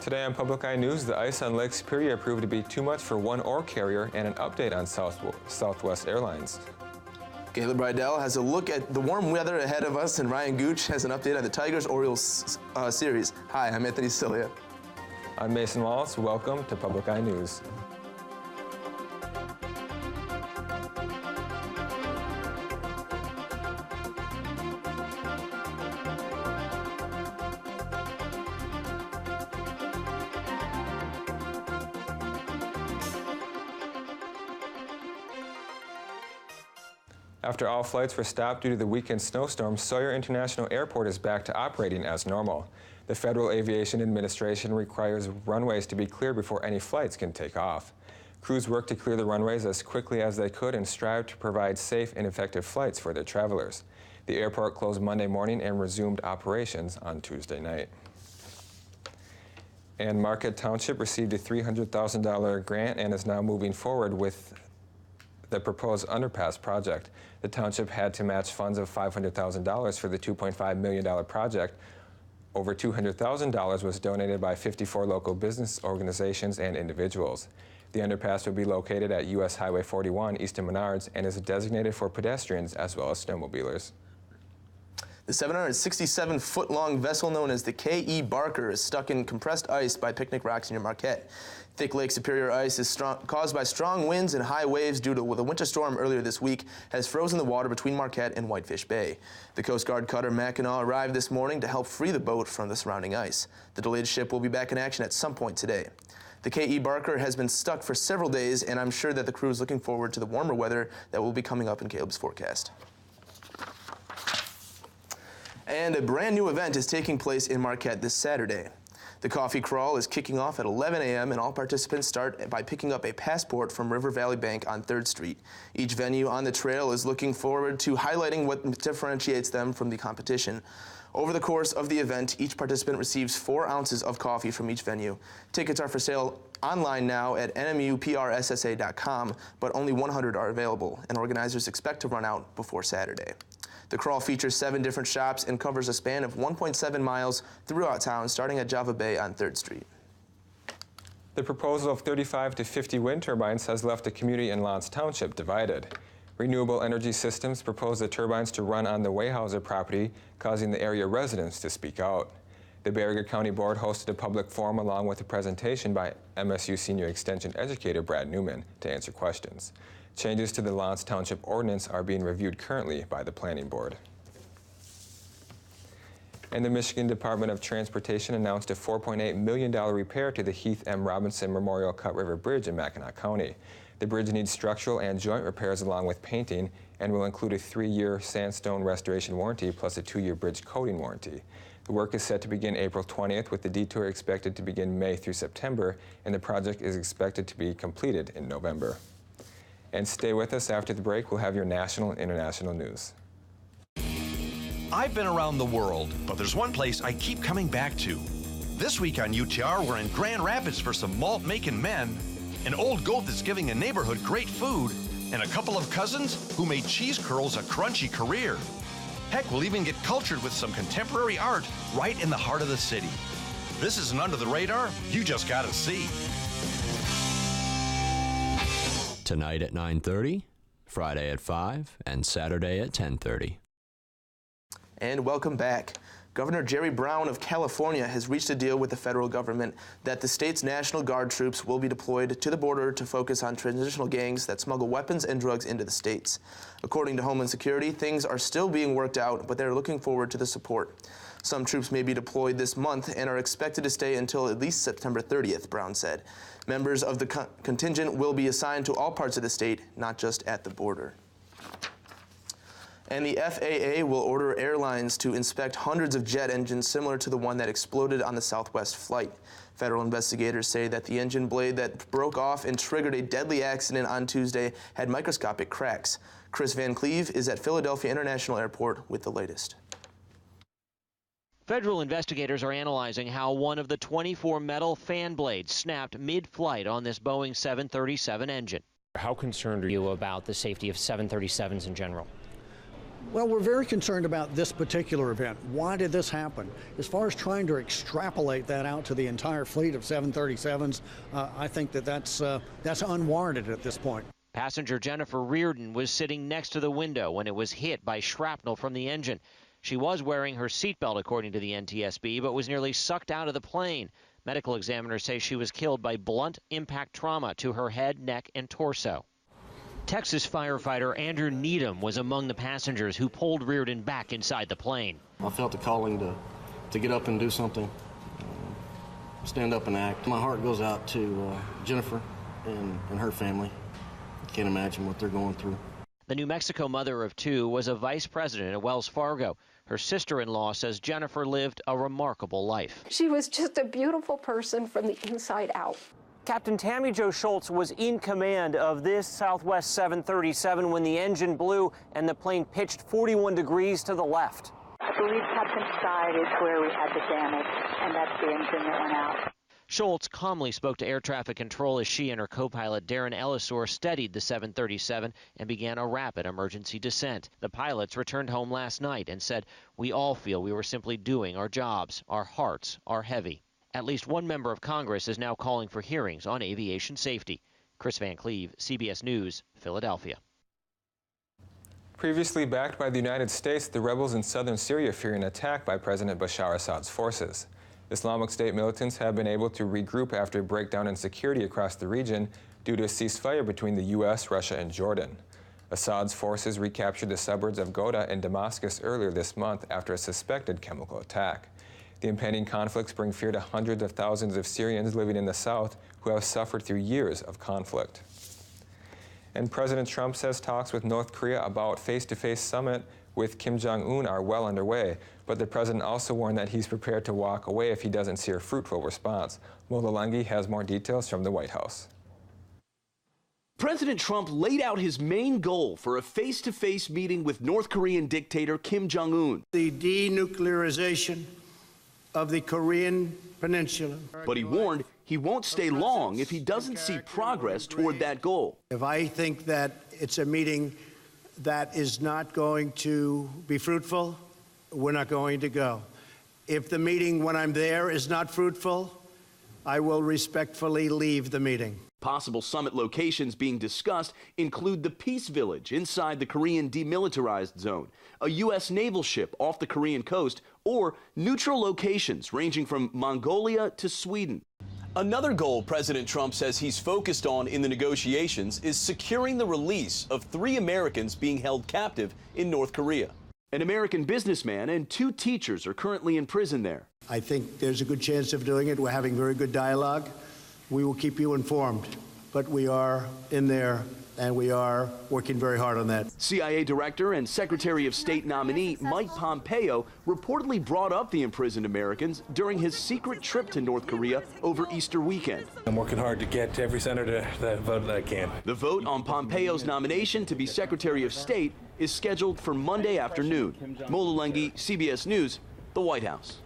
Today on Public Eye News, the ice on Lake Superior proved to be too much for one ore carrier, and an update on Southwest Airlines. Caleb Rydell has a look at the warm weather ahead of us, and Ryan Gooch has an update on the Tigers-Orioles series. Hi, I'm Anthony Cilia. I'm Mason Wallace. Welcome to Public Eye News. After all flights were stopped due to the weekend snowstorm, Sawyer International Airport is back to operating as normal. The Federal Aviation Administration requires runways to be clear before any flights can take off. Crews worked to clear the runways as quickly as they could and strived to provide safe and effective flights for their travelers. The airport closed Monday morning and resumed operations on Tuesday night. And Marquette Township received a $300,000 grant and is now moving forward with the proposed underpass project. The township had to match funds of $500,000 for the $2.5 million project. Over $200,000 was donated by 54 local business organizations and individuals. The underpass will be located at U.S. Highway 41 east of Menards and is designated for pedestrians as well as snowmobilers. The 767-foot-long vessel known as the K.E. Barker is stuck in compressed ice by Picnic Rocks near Marquette. Thick Lake Superior ice is caused by strong winds and high waves due to the winter storm earlier this week has frozen the water between Marquette and Whitefish Bay. The Coast Guard cutter Mackinac arrived this morning to help free the boat from the surrounding ice. The delayed ship will be back in action at some point today. The K.E. Barker has been stuck for several days, and I'm sure that the crew is looking forward to the warmer weather that will be coming up in Caleb's forecast. And a brand new event is taking place in Marquette this Saturday. The coffee crawl is kicking off at 11 a.m. and all participants start by picking up a passport from River Valley Bank on 3rd Street. Each venue on the trail is looking forward to highlighting what differentiates them from the competition. Over the course of the event, each participant receives 4 ounces of coffee from each venue. Tickets are for sale online now at nmuprssa.com, but only 100 are available, and organizers expect to run out before Saturday. The crawl features 7 different shops and covers a span of 1.7 miles throughout town, starting at Java Bay on 3rd Street. The proposal of 35 to 50 wind turbines has left the community in L'Anse Township divided. Renewable Energy Systems proposed the turbines to run on the Weyhauser property, causing the area residents to speak out. The Baraga County Board hosted a public forum along with a presentation by MSU Senior Extension Educator Brad Newman to answer questions. Changes to the L'Anse Township ordinance are being reviewed currently by the Planning Board. And the Michigan Department of Transportation announced a $4.8 million repair to the Heath M. Robinson Memorial Cut River Bridge in Mackinac County. The bridge needs structural and joint repairs along with painting and will include a 3-year sandstone restoration warranty plus a 2-year bridge coating warranty. The work is set to begin April 20th, with the detour expected to begin May through September, and the project is expected to be completed in November. And stay with us. After the break, we'll have your national and international news. I've been around the world, but there's one place I keep coming back to. This week on UTR, we're in Grand Rapids for some malt-making men, an old goat that's giving a neighborhood great food, and a couple of cousins who made cheese curls a crunchy career. Heck, we'll even get cultured with some contemporary art right in the heart of the city. This isn't Under the Radar. You just gotta see. Tonight at 9:30, Friday at 5, and Saturday at 10:30. And welcome back. Governor Jerry Brown of California has reached a deal with the federal government that the state's National Guard troops will be deployed to the border to focus on transitional gangs that smuggle weapons and drugs into the states. According to Homeland Security, things are still being worked out, but they're looking forward to the support. Some troops may be deployed this month and are expected to stay until at least September 30th, Brown said. Members of the contingent will be assigned to all parts of the state, not just at the border. And the FAA will order airlines to inspect hundreds of jet engines similar to the one that exploded on the Southwest flight. Federal investigators say that the engine blade that broke off and triggered a deadly accident on Tuesday had microscopic cracks. Chris Van Cleve is at Philadelphia International Airport with the latest. Federal investigators are analyzing how one of the 24 metal fan blades snapped mid-flight on this Boeing 737 engine. How concerned are you about the safety of 737s in general? Well, we're very concerned about this particular event. Why did this happen? As far as trying to extrapolate that out to the entire fleet of 737s, I think that's unwarranted at this point. Passenger Jennifer Reardon was sitting next to the window when it was hit by shrapnel from the engine. She was wearing her seatbelt, according to the NTSB, but was nearly sucked out of the plane. Medical examiners say she was killed by blunt impact trauma to her head, neck, and torso. Texas firefighter Andrew Needham was among the passengers who pulled Reardon back inside the plane. I felt the calling to get up and do something, stand up and act. My heart goes out to Jennifer and her family. I can't imagine what they're going through. The New Mexico mother of two was a vice president at Wells Fargo. Her sister-in-law says Jennifer lived a remarkable life. She was just a beautiful person from the inside out. Captain Tammy Jo Schultz was in command of this Southwest 737 when the engine blew and the plane pitched 41 degrees to the left. I believe Captain's side is where we had the damage, and that's the engine that went out. Schultz calmly spoke to air traffic control as she and her co-pilot Darren Ellisor steadied the 737 and began a rapid emergency descent. The pilots returned home last night and said, "We all feel we were simply doing our jobs. Our hearts are heavy." At least one member of Congress is now calling for hearings on aviation safety. Chris Van Cleve, CBS News, Philadelphia. Previously backed by the United States, the rebels in southern Syria fear an attack by President Bashar Assad's forces. Islamic State militants have been able to regroup after a breakdown in security across the region due to a ceasefire between the U.S., Russia, and Jordan. Assad's forces recaptured the suburbs of Ghouta and Damascus earlier this month after a suspected chemical attack. The impending conflicts bring fear to hundreds of thousands of Syrians living in the south who have suffered through years of conflict. And President Trump says talks with North Korea about face-to-face summit with Kim Jong-un are well underway, but the president also warned that he's prepared to walk away if he doesn't see a fruitful response. Molalanghi has more details from the White House. President Trump laid out his main goal for a face-to-face meeting with North Korean dictator Kim Jong-un. The denuclearization of the Korean Peninsula. But he warned he won't stay long if he doesn't see progress toward that goal. If I think that it's a meeting that is not going to be fruitful, we're not going to go. If the meeting, when I'm there, is not fruitful, I will respectfully leave the meeting. Possible summit locations being discussed include the Peace Village inside the Korean demilitarized zone, a U.S. naval ship off the Korean coast, or neutral locations ranging from Mongolia to Sweden. Another goal President Trump says he's focused on in the negotiations is securing the release of 3 Americans being held captive in North Korea. An American businessman and 2 teachers are currently in prison there. I think there's a good chance of doing it. We're having very good dialogue. We will keep you informed, but we are in there and we are working very hard on that. CIA Director and Secretary of State nominee Mike Pompeo reportedly brought up the imprisoned Americans during his secret trip to North Korea over Easter weekend. I'm working hard to get every senator that vote that I can. The vote on Pompeo's nomination to be Secretary of State is scheduled for Monday afternoon. Molalanghi, CBS News, the White House.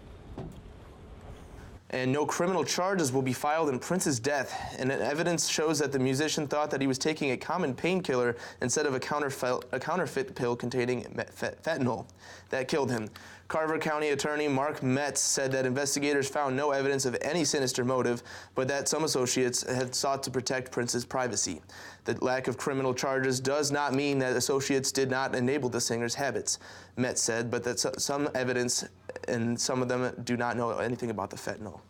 And no criminal charges will be filed in Prince's death. And evidence shows that the musician thought that he was taking a common painkiller instead of a counterfeit pill containing fentanyl. That killed him. Carver County Attorney Mark Metz said that investigators found no evidence of any sinister motive, but that some associates had sought to protect Prince's privacy. The lack of criminal charges does not mean that associates did not enable the singer's habits, Metz said, but that some evidence and some of them do not know anything about the fentanyl.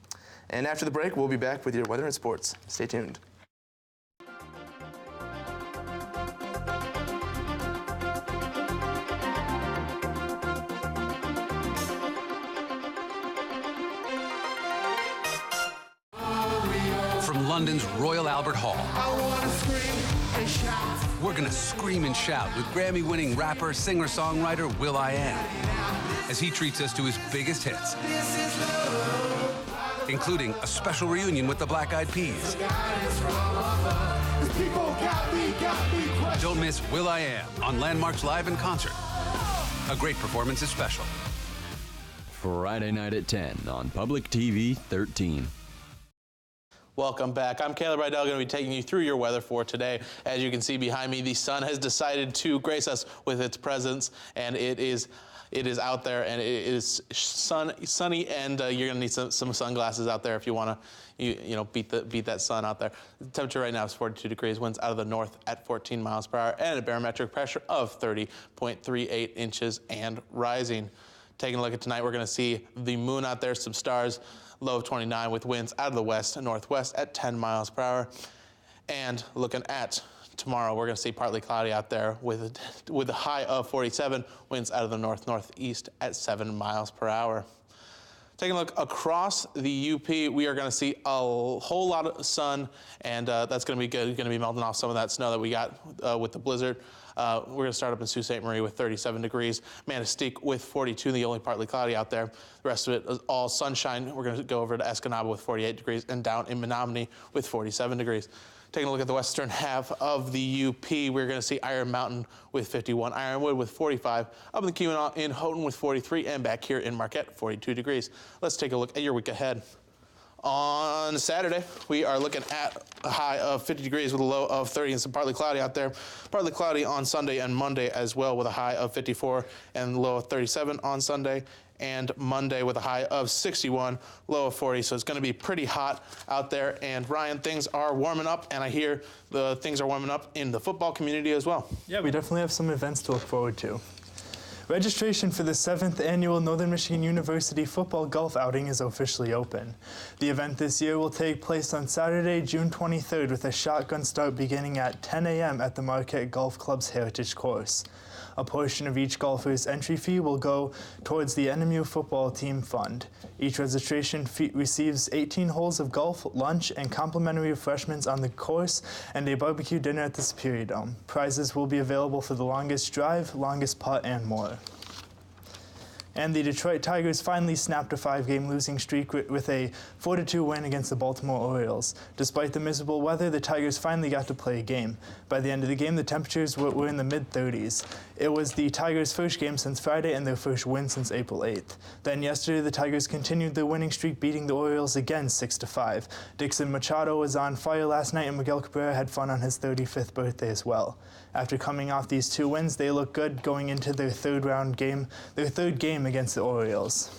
And after the break, we'll be back with your weather and sports. Stay tuned. From London's Royal Albert Hall, we're gonna scream and shout with Grammy-winning rapper, singer-songwriter will.i.am as he treats us to his biggest hits, including a special reunion with the Black Eyed Peas. Don't miss will.i.am on Landmarks Live in Concert. A great performance is special. Friday night at 10 on Public TV 13. Welcome back. I'm Caleb Rydell, going to be taking you through your weather for today. As you can see behind me, the sun has decided to grace us with its presence, and it is out there, and it is sunny, and you're going to need some sunglasses out there if you want to beat that sun out there. The temperature right now is 42 degrees, winds out of the north at 14 miles per hour, and a barometric pressure of 30.38 inches and rising. Taking a look at tonight, we're going to see the moon out there, some stars, low of 29 with winds out of the west and northwest at 10 miles per hour. And looking at tomorrow, we're going to see partly cloudy out there with a high of 47, winds out of the north-northeast at 7 miles per hour. Taking a look across the UP, we are going to see a whole lot of sun, and that's going to be good. Going to be melting off some of that snow that we got with the blizzard. We're going to start up in Sault Ste. Marie with 37 degrees, Manistique with 42, the only partly cloudy out there. The rest of it is all sunshine. We're going to go over to Escanaba with 48 degrees and down in Menominee with 47 degrees. Taking a look at the western half of the UP, we're going to see Iron Mountain with 51, Ironwood with 45, up in the Keweenaw in Houghton with 43, and back here in Marquette, 42 degrees. Let's take a look at your week ahead. On Saturday, we are looking at a high of 50 degrees with a low of 30 and some partly cloudy out there. Partly cloudy on Sunday and Monday as well with a high of 54 and low of 37 on Sunday. And Monday with a high of 61, low of 40. So it's going to be pretty hot out there. And Ryan, things are warming up, and I hear the things are warming up in the football community as well. Yeah, we definitely have some events to look forward to. Registration for the 7th annual Northern Michigan University football golf outing is officially open. The event this year will take place on Saturday, June 23rd with a shotgun start beginning at 10 a.m. at the Marquette Golf Club's Heritage Course. A portion of each golfer's entry fee will go towards the NMU football team fund. Each registration fee receives 18 holes of golf, lunch, and complimentary refreshments on the course, and a barbecue dinner at the Superior Dome. Prizes will be available for the longest drive, longest putt, and more. And the Detroit Tigers finally snapped a 5-game losing streak with a 4-2 win against the Baltimore Orioles. Despite the miserable weather, the Tigers finally got to play a game. By the end of the game, the temperatures were in the mid-30s. It was the Tigers' first game since Friday and their first win since April 8th. Then yesterday, the Tigers continued their winning streak, beating the Orioles again 6-5. Dixon Machado was on fire last night, and Miguel Cabrera had fun on his 35th birthday as well. After coming off these 2 wins, they look good going into their third game against the Orioles.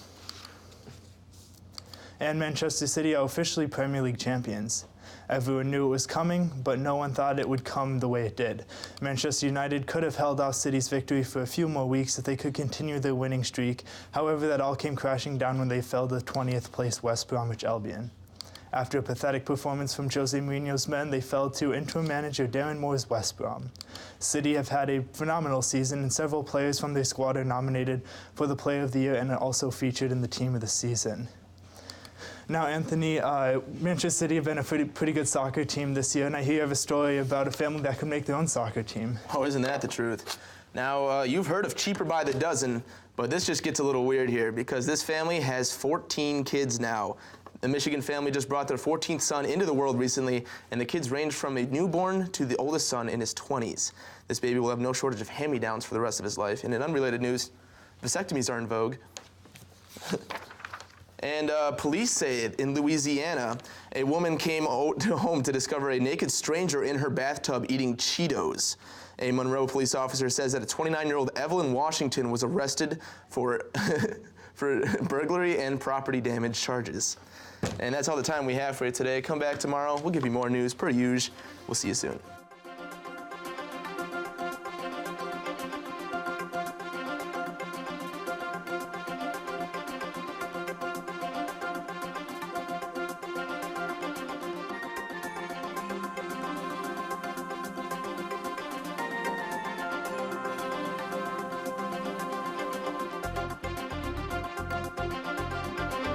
And Manchester City are officially Premier League champions. Everyone knew it was coming, but no one thought it would come the way it did. Manchester United could have held off City's victory for a few more weeks if they could continue their winning streak. However, that all came crashing down when they fell to 20th place West Bromwich Albion. After a pathetic performance from Jose Mourinho's men, they fell to interim manager Darren Moore's West Brom. City have had a phenomenal season, and several players from their squad are nominated for the Player of the Year and are also featured in the Team of the Season. Now, Anthony, Manchester City have been a pretty good soccer team this year, and I hear you have a story about a family that could make their own soccer team. Oh, isn't that the truth? Now, you've heard of cheaper by the dozen, but this just gets a little weird here because this family has 14 kids now. The Michigan family just brought their 14th son into the world recently, and the kids range from a newborn to the oldest son in his 20s. This baby will have no shortage of hand-me-downs for the rest of his life. And in unrelated news, vasectomies are in vogue. And police say in Louisiana, a woman came home to discover a naked stranger in her bathtub eating Cheetos. A Monroe police officer says that a 29-year-old Evelyn Washington was arrested for burglary and property damage charges. And that's all the time we have for you today. Come back tomorrow. We'll give you more news per usual. We'll see you soon.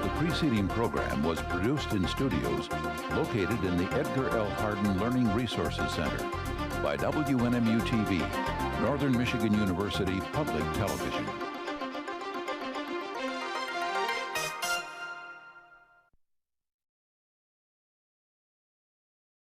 The preceding program was produced in studios located in the Edgar L. Hardin Learning Resources Center by WNMU-TV, Northern Michigan University Public Television.